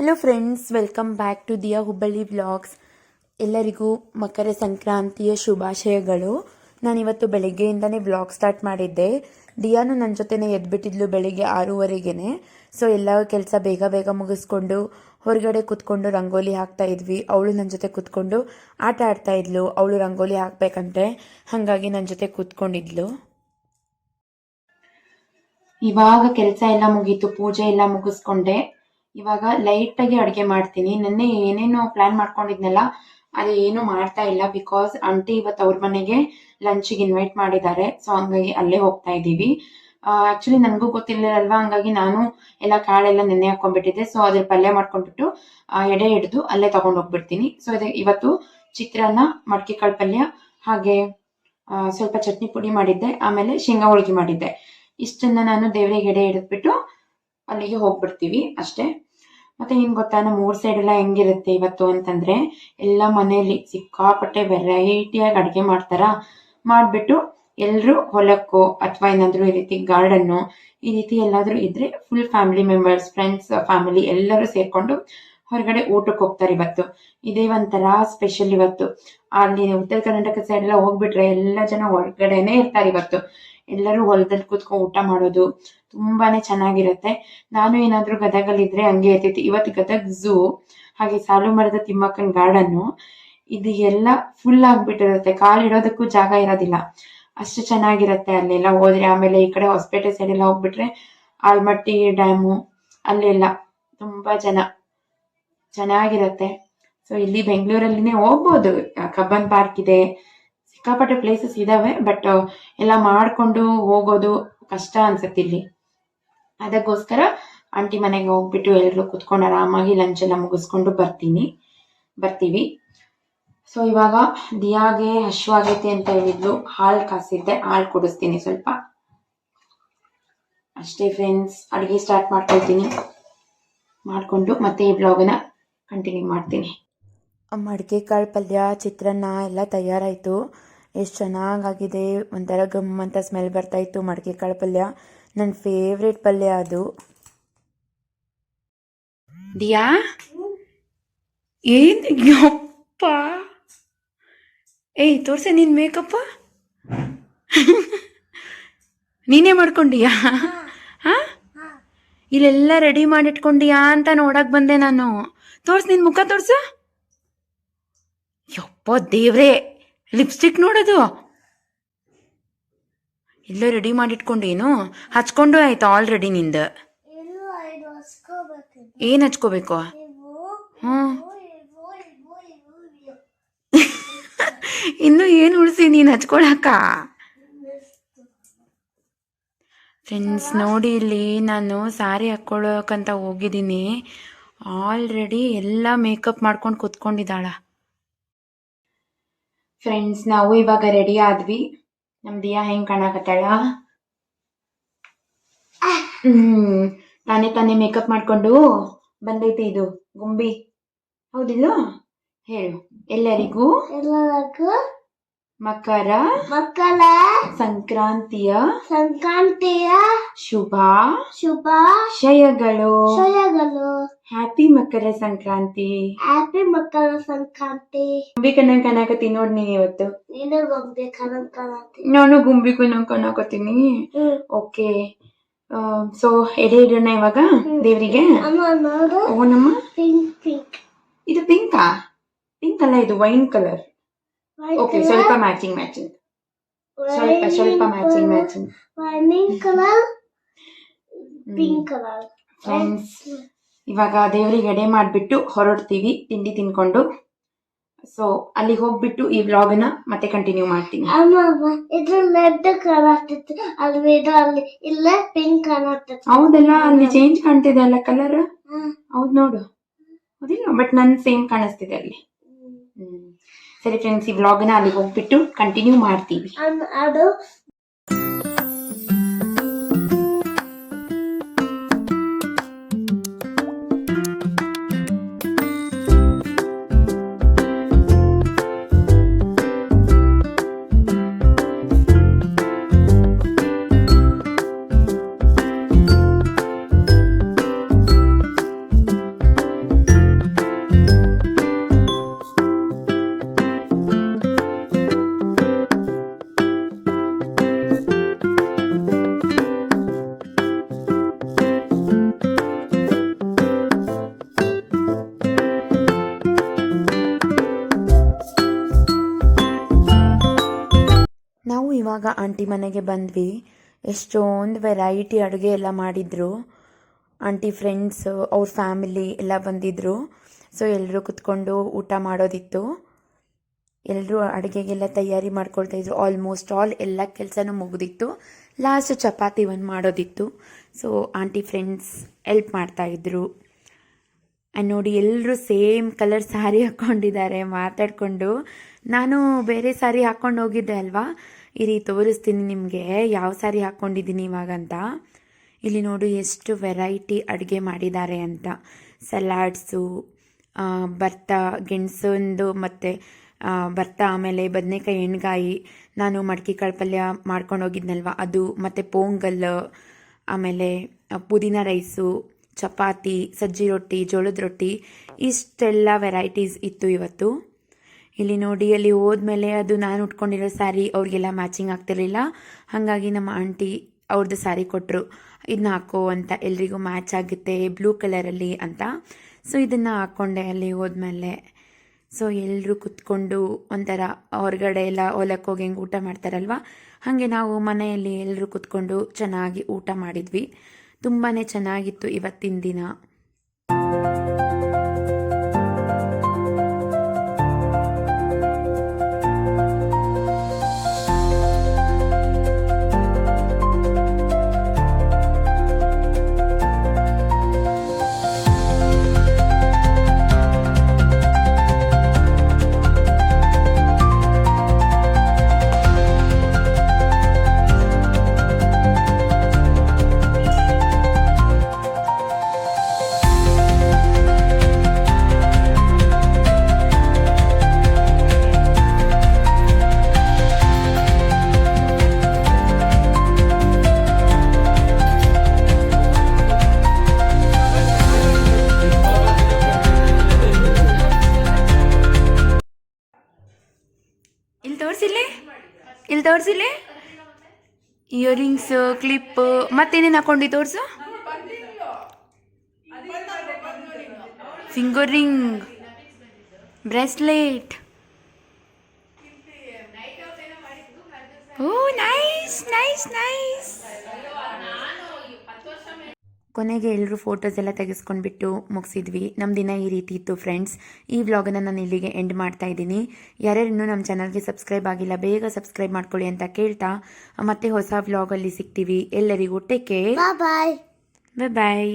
Hello friends, welcome back to Diya Hubballi vlogs. ಎಲ್ಲರಿಗೂ ಮಕರ ಸಂಕ್ರಾಂತಿಯ ಶುಭಾಶಯಗಳು. ನಾನಿವತ್ತು ಬೆಳಗ್ಗೆಯಿಂದನೇ ವ್ಲಾಗ್ ಸ್ಟಾರ್ಟ್ ಮಾಡಿದ್ದೆ. ದಿಯಾನು ನನ್ನ ಜೊತೆನೇ ಎದ್ಬಿಟ್ಟಿದ್ಲು ಬೆಳಿಗ್ಗೆ 6:30ಗೆ. ಸೊ ಎಲ್ಲ ಕೆಲಸ ಬೇಗ ಬೇಗ ಮುಗಿಸ್ಕೊಂಡು ಹೊರಗಡೆ ಕೂತ್ಕೊಂಡು ರಂಗೋಲಿ ಹಾಕ್ತಾ ಇದ್ವಿ. ಅವಳು ನನ್ನ ಜೊತೆ ಕೂತ್ಕೊಂಡು ಆಟ ಆಡ್ತಾ ಇದ್ಲು. ಅವಳು ರಂಗೋಲಿ ಹಾಕ್ಬೇಕಂತೆ, ಹಾಗಾಗಿ ನನ್ನ ಜೊತೆ ಕೂತ್ಕೊಂಡಿದ್ಲು. ಇವಾಗ ಕೆಲಸ ಎಲ್ಲ ಮುಗೀತು, ಪೂಜೆ ಎಲ್ಲ ಮುಗಿಸ್ಕೊಂಡೆ. ಇವಾಗ ಲೈಟಾಗಿ ಅಡುಗೆ ಮಾಡ್ತೀನಿ. ನೆನ್ನೆ ಏನೇನೋ ಪ್ಲಾನ್ ಮಾಡ್ಕೊಂಡಿದ್ನಲ್ಲ, ಅದು ಏನು ಮಾಡ್ತಾ ಇಲ್ಲ. ಬಿಕಾಸ್ ಆಂಟಿ ಇವತ್ತು ಅವ್ರ ಮನೆಗೆ ಲಂಚಿಗೆ ಇನ್ವೈಟ್ ಮಾಡಿದ್ದಾರೆ. ಸೊ ಹಂಗಾಗಿ ಅಲ್ಲೇ ಹೋಗ್ತಾ ಇದ್ದೀವಿ. ಆಕ್ಚುಲಿ ನನಗೂ ಗೊತ್ತಿಲ್ಲಲ್ವಾ, ಹಂಗಾಗಿ ನಾನು ಎಲ್ಲ ಕಾಳೆಲ್ಲ ನೆನೆ ಹಾಕೊಂಡ್ಬಿಟ್ಟಿದ್ದೆ. ಸೊ ಅದ್ರ ಪಲ್ಯ ಮಾಡ್ಕೊಂಡ್ಬಿಟ್ಟು ಎಡೆ ಹಿಡಿದು ಅಲ್ಲೇ ತಗೊಂಡು ಹೋಗ್ಬಿಡ್ತೀನಿ. ಸೊ ಇವತ್ತು ಚಿತ್ರಾನ್ನ, ಮಡಕೆ ಕಾಳು ಪಲ್ಯ, ಹಾಗೆ ಸ್ವಲ್ಪ ಚಟ್ನಿ ಪುಡಿ ಮಾಡಿದ್ದೆ, ಆಮೇಲೆ ಶೇಂಗಾ ಹೋಳಿಗೆ ಮಾಡಿದ್ದೆ. ಇಷ್ಟನ್ನ ನಾನು ದೇವರಿಗೆ ಎಡೆ ಹಿಡಿದ್ಬಿಟ್ಟು ಅಲ್ಲಿಗೆ ಹೋಗ್ಬಿಡ್ತೀವಿ ಅಷ್ಟೇ. ಮತ್ತೆ ಏನ್ ಗೊತ್ತಾ, ನಮ್ಮ ಊರ್ ಸೈಡ್ ಎಲ್ಲ ಹೆಂಗಿರುತ್ತೆ ಇವತ್ತು ಅಂತಂದ್ರೆ, ಎಲ್ಲ ಮನೆಯಲ್ಲಿ ಸಿಕ್ಕಾಪಟ್ಟೆ ವೆರೈಟಿಯಾಗಿ ಅಡ್ಗೆ ಮಾಡ್ಬಿಟ್ಟು ಎಲ್ರು ಹೊಲಕ್ಕೋ ಅಥವಾ ಏನಾದ್ರು ಈ ರೀತಿ ಗಾರ್ಡನ್ನು ಈ ರೀತಿ ಎಲ್ಲಾದ್ರೂ ಇದ್ರೆ full family members, friends, family ಎಲ್ಲರೂ ಸೇರ್ಕೊಂಡು ಹೊರಗಡೆ ಊಟಕ್ಕೆ ಹೋಗ್ತಾರೆ. ಇವತ್ತು ಇದೇ ಒಂಥರ ಸ್ಪೆಷಲ್. ಇವತ್ತು ಅಲ್ಲಿ ಉತ್ತರ ಕರ್ನಾಟಕ ಸೈಡ್ ಎಲ್ಲ ಹೋಗ್ಬಿಟ್ರೆ ಎಲ್ಲ ಜನ ಹೊರಗಡೆನೆ ಇರ್ತಾರೆ. ಇವತ್ತು ಎಲ್ಲರೂ ಹೊಲದಲ್ಲಿ ಕೂತ್ಕೊಂಡು ಊಟ ಮಾಡೋದು ತುಂಬಾನೇ ಚೆನ್ನಾಗಿರುತ್ತೆ. ನಾನು ಏನಾದ್ರೂ ಗದಗಲ್ಲಿದ್ರೆ ಹಂಗೆ ಇರ್ತೈತಿ. ಇವತ್ತು ಗದಗ್ ಝೂ, ಹಾಗೆ ಸಾಲು ಮರದ ತಿಮ್ಮಕ್ಕನ ಗಾರ್ಡನ್ನು, ಇದು ಎಲ್ಲ ಫುಲ್ ಆಗ್ಬಿಟ್ಟಿರುತ್ತೆ. ಕಾಲಿಡೋದಕ್ಕೂ ಜಾಗ ಇರೋದಿಲ್ಲ, ಅಷ್ಟು ಚೆನ್ನಾಗಿರುತ್ತೆ ಅಲ್ಲೆಲ್ಲ ಹೋದ್ರೆ. ಆಮೇಲೆ ಈ ಕಡೆ ಹೊಸಪೇಟೆ ಸೈಡ್ ಎಲ್ಲ ಹೋಗ್ಬಿಟ್ರೆ ಆಲ್ಮಟ್ಟಿ ಡ್ಯಾಮು, ಅಲ್ಲೆಲ್ಲ ತುಂಬಾ ಚೆನ್ನಾಗಿರುತ್ತೆ. ಸೊ ಇಲ್ಲಿ ಬೆಂಗಳೂರಲ್ಲಿನೇ ಹೋಗ್ಬೋದು. ಕಬ್ಬನ್ ಪಾರ್ಕ್ ಇದೆ, ಸಿಕ್ಕಾಪಟ್ಟೆ ಪ್ಲೇಸಸ್ ಇದಾವೆ. ಬಟ್ ಎಲ್ಲ ಮಾಡ್ಕೊಂಡು ಹೋಗೋದು ಕಷ್ಟ ಅನ್ಸತ್ತೆ ಇಲ್ಲಿ. ಅದಕ್ಕೋಸ್ಕರ ಆಂಟಿ ಮನೆಗೆ ಹೋಗ್ಬಿಟ್ಟು ಎಲ್ಲರೂ ಕುತ್ಕೊಂಡು ಆರಾಮಾಗಿ ಲಂಚ್ ಎಲ್ಲ ಮುಗಿಸ್ಕೊಂಡು ಬರ್ತೀವಿ. ಸೊ ಇವಾಗ ದಿಯಾಗೆ ಹಶ್ವಾಗೈತೆ ಅಂತ ಹೇಳಿದ್ಲು, ಹಾಲು ಕಾಸಿದ್ದೆ, ಹಾಲು ಕುಡಿಸ್ತೀನಿ ಸ್ವಲ್ಪ ಅಷ್ಟೇ. ಫ್ರೆಂಡ್ಸ್, ಅಡುಗೆ ಸ್ಟಾರ್ಟ್ ಮಾಡ್ಕೊಂಡು ಮತ್ತೆ ಈ ಬ್ಲಾಗನ್ನ ಕಂಟಿನ್ಯೂ ಮಾಡ್ತೀನಿ. ಮಡಿಕೆ ಕಾಳು ಪಲ್ಯ, ಚಿತ್ರಾನ್ನ ಎಲ್ಲ ತಯಾರಾಯಿತು. ಎಷ್ಟು ಚೆನ್ನಾಗಾಗಿದೆ, ಒಂಥರ ಗಮ್ ಅಂತ ಸ್ಮೆಲ್ ಬರ್ತಾಯಿತ್ತು. ಮಡಿಕೆ ಕಾಳು ಪಲ್ಯ ನನ್ನ ಫೇವ್ರೇಟ್ ಪಲ್ಯ ಅದು. ದಿಯಾ ಏನ್ ಯಪ್ಪ, ಏಯ್ ತೋರ್ಸೆ ನಿನ್ ಮೇಕಪ್ಪ ನೀನೇ ಮಾಡ್ಕೊಂಡಿಯಾ? ಹಾ, ಇಲ್ಲೆಲ್ಲ ರೆಡಿ ಮಾಡಿಟ್ಕೊಂಡಿಯಾ ಅಂತ ನೋಡಕ್ ಬಂದೆ ನಾನು. ನಿನ್ ಮುಖ ತೋರ್ಸು. ಯಪ್ಪ ದೇವ್ರೇ, ಲಿಪ್ಸ್ಟಿಕ್ ನೋಡೋದು ಎಲ್ಲ ರೆಡಿ ಮಾಡಿಟ್ಕೊಂಡೇನು? ಹಚ್ಕೊಂಡು ಆಯ್ತು ಆಲ್ರೆಡಿ ನಿಂದ? ಏನ್ ಹಚ್ಕೋಬೇಕು? ಇನ್ನು ಏನು ಉಳಿಸಿ ನೀನು ಹಚ್ಕೊಳಕ? ಫ್ರೆಂಡ್ಸ್ ನೋಡಿ, ಇಲ್ಲಿ ನಾನು ಸಾರಿ ಹಾಕ್ಕೊಳ್ಳೋಕಂತ ಹೋಗಿದ್ದೀನಿ. ಆಲ್ರೆಡಿ ಎಲ್ಲ ಮೇಕಪ್ ಮಾಡ್ಕೊಂಡು ಕುತ್ಕೊಂಡಿದ್ದಾಳ. ಫ್ರೆಂಡ್ಸ್, ನಾವು ಇವಾಗ ರೆಡಿ ಆದ್ವಿ. ನಮ್ ದಿಯಾ ಹೆಂಗ್ ಕಾಣಕತ್ತಾಳ? ತಾನೇ ಮೇಕಪ್ ಮಾಡ್ಕೊಂಡು ಬಂದೈತೆ. ಇದು ಗುಂಬಿ ಹೌದಿಲ್ಲ? ಹೇಳು ಎಲ್ಲರಿಗೂ ಮಕರ ಸಂಕ್ರಾಂತಿಯ ಶುಭಾಶಯಗಳು. ಹ್ಯಾಪಿ ಮಕರ ಸಂಕ್ರಾಂತಿ. ಗುಂಬಿ ಕಣ್ಣಂಗ್ ಕಾಣಕತ್ತೀನಿ ನೋಡ್ ನೀನ್ ಇವತ್ತು. ನಾನು ಗುಂಬಿ ಕಣ್ಣಂಗ್ ಕಾಣಕತ್ತೀನಿ. ಓಕೆ, ಸೊ ಎಡೆ ಇಡೋಣ ಇವಾಗ ದೇವ್ರಿಗೆ. ಓನಮ್ಮ, ಇದು ಪಿಂಕಾ? ಪಿಂಕ್ ಅಲ್ಲ, ಇದು ವೈನ್ ಕಲರ್. ಓಕೆ, ಸ್ವಲ್ಪ ಮ್ಯಾಚಿಂಗ್ ಸ್ವಲ್ಪ ಮ್ಯಾಚಿಂಗ್. ಫ್ರೆಂಡ್ಸ್, ಇವಾಗ ದೇವ್ರಿಗೆ ಎಡೆ ಮಾಡ್ಬಿಟ್ಟು ಹೊರಡ್ತೀವಿ ತಿಂಡಿ ತಿನ್ಕೊಂಡು. ಸೊ ಅಲ್ಲಿಗೆ ಹೋಗ್ಬಿಟ್ಟು ಈ ವ್ಲಾಗ್ನ ಮತ್ತೆ ಕಂಟಿನ್ಯೂ ಮಾಡ್ತೀನಿ. ಹೌದಲ್ಲ, ಅಲ್ಲಿ ಚೇಂಜ್ ಕಾಣ್ತಿದೆ ಅಲ್ಲ ಕಲರ್. ಹೌದ್ ನೋಡು, ಹೌದಿಲ್ಲ? ಬಟ್ ನನ್ ಸೇಮ್ ಕಾಣಿಸ್ತಿದೆ ಅಲ್ಲಿ. ಸರಿ ಫ್ರೆಂಡ್ಸ್, ಈ ವ್ಲಾಗ್ನ ಅಲ್ಲಿಗೆ ಹೋಗ್ಬಿಟ್ಟು ಕಂಟಿನ್ಯೂ ಮಾಡ್ತೀವಿ. ನಾವು ಇವಾಗ ಆಂಟಿ ಮನೆಗೆ ಬಂದ್ವಿ. ಎಷ್ಟೊಂದು ವೆರೈಟಿ ಅಡುಗೆ ಎಲ್ಲ ಮಾಡಿದ್ರು. ಆಂಟಿ ಫ್ರೆಂಡ್ಸು ಅವ್ರ ಫ್ಯಾಮಿಲಿ ಎಲ್ಲ ಬಂದಿದ್ದರು. ಸೊ ಎಲ್ಲರೂ ಕುತ್ಕೊಂಡು ಊಟ ಮಾಡೋದಿತ್ತು. ಎಲ್ಲರೂ ಅಡುಗೆಗೆಲ್ಲ ತಯಾರಿ ಮಾಡ್ಕೊಳ್ತಾಯಿದ್ರು. ಆಲ್ಮೋಸ್ಟ್ ಆಲ್ ಎಲ್ಲ ಕೆಲಸನೂ ಮುಗಿದಿತ್ತು. ಲಾಸ್ಟ್ ಚಪಾತಿ ಒಂದು ಮಾಡೋದಿತ್ತು. ಸೊ ಆಂಟಿ ಫ್ರೆಂಡ್ಸ್ ಎಲ್ಪ್ ಮಾಡ್ತಾಯಿದ್ರು. ನೋಡಿ ಎಲ್ಲರೂ ಸೇಮ್ ಕಲರ್ ಸ್ಯಾರಿ ಹಾಕ್ಕೊಂಡಿದ್ದಾರೆ ಮಾತಾಡಿಕೊಂಡು. ನಾನು ಬೇರೆ ಸ್ಯಾರಿ ಹಾಕ್ಕೊಂಡು ಹೋಗಿದ್ದೆ ಅಲ್ವಾ, ಇರಿ ತೋರಿಸ್ತೀನಿ ನಿಮಗೆ ಯಾವ ಸ್ಯಾರಿ ಹಾಕ್ಕೊಂಡಿದ್ದೀನಿ ಇವಾಗಂತ. ಇಲ್ಲಿ ನೋಡಿ ಎಷ್ಟು ವೆರೈಟಿ ಅಡುಗೆ ಮಾಡಿದ್ದಾರೆ ಅಂತ. ಸಲಾಡ್ಸು, ಭರ್ತ, ಗೆಣಸೊಂದು ಮತ್ತು ಭರ್ತ, ಆಮೇಲೆ ಬದನೆಕಾಯಿ ಎಣ್ಗಾಯಿ, ನಾನು ಮಡಕೆ ಕಾಳು ಪಲ್ಯ ಮಾಡ್ಕೊಂಡು ಹೋಗಿದ್ನಲ್ವ ಅದು, ಮತ್ತು ಪೊಂಗಲ್, ಆಮೇಲೆ ಪುದೀನ ರೈಸು, ಚಪಾತಿ, ಸಜ್ಜಿ ರೊಟ್ಟಿ, ಜೋಳದ ರೊಟ್ಟಿ, ಇಷ್ಟೆಲ್ಲ ವೆರೈಟೀಸ್ ಇತ್ತು ಇವತ್ತು. ಇಲ್ಲಿ ನೋಡಿ ಅಲ್ಲಿ ಹೋದ್ಮೇಲೆ ಅದು ನಾನು ಉಟ್ಕೊಂಡಿರೋ ಸ್ಯಾರಿ ಅವ್ರಿಗೆಲ್ಲ ಮ್ಯಾಚಿಂಗ್ ಆಗ್ತಿರಲಿಲ್ಲ. ಹಾಗಾಗಿ ನಮ್ಮ ಆಂಟಿ ಅವ್ರದ್ದು ಸ್ಯಾರಿ ಕೊಟ್ಟರು, ಇದನ್ನ ಹಾಕೋ ಅಂತ, ಎಲ್ರಿಗೂ ಮ್ಯಾಚ್ ಆಗುತ್ತೆ ಬ್ಲೂ ಕಲರಲ್ಲಿ ಅಂತ. ಸೊ ಇದನ್ನು ಹಾಕ್ಕೊಂಡೆ ಅಲ್ಲಿ ಹೋದ್ಮೇಲೆ. ಸೊ ಎಲ್ಲರೂ ಕುತ್ಕೊಂಡು ಒಂಥರ ಹೊರಗಡೆ ಎಲ್ಲ ಹೊಲಕ್ಕೆ ಹೋಗಿ ಹೆಂಗೆ ಊಟ ಮಾಡ್ತಾರಲ್ವ, ಹಾಗೆ ನಾವು ಮನೆಯಲ್ಲಿ ಎಲ್ಲರೂ ಕುತ್ಕೊಂಡು ಚೆನ್ನಾಗಿ ಊಟ ಮಾಡಿದ್ವಿ. ತುಂಬಾ ಚೆನ್ನಾಗಿತ್ತು ಇವತ್ತಿನ ದಿನ. ಇಲ್ಲಿ ತೋರಿಸಿಲ್ಲ ಇಯರಿಂಗ್ಸ್, ಕ್ಲಿಪ್, ಮತ್ತೇನೇನು ಹಾಕೊಂಡು ತೋರಿಸು. Finger ring, bracelet. Oh nice nice nice. ಕೊನೆಗೆ ಎಲ್ಲರೂ ಫೋಟೋಸ್ ಎಲ್ಲ ತೆಗೆಸ್ಕೊಂಡ್ಬಿಟ್ಟು ಮುಗಿಸಿದ್ವಿ. ನಮ್ಮ ದಿನ ಈ ರೀತಿ ಇತ್ತು ಫ್ರೆಂಡ್ಸ್. ಈ ವ್ಲಾಗನ್ನು ನಾನು ಇಲ್ಲಿಗೆ ಎಂಡ್ ಮಾಡ್ತಾ ಇದ್ದೀನಿ. ಯಾರ್ಯಾರು ಇನ್ನೂ ನಮ್ಮ ಚಾನಲ್ಗೆ ಸಬ್ಸ್ಕ್ರೈಬ್ ಆಗಿಲ್ಲ ಬೇಗ ಸಬ್ಸ್ಕ್ರೈಬ್ ಮಾಡ್ಕೊಳ್ಳಿ ಅಂತ ಕೇಳ್ತಾ ಮತ್ತೆ ಹೊಸ ವ್ಲಾಗಲ್ಲಿ ಸಿಗ್ತೀವಿ. ಎಲ್ಲರಿಗೂ ಟೇಕ್ ಕೇರ್, ಬಾಯ್ ಬಾಯ್.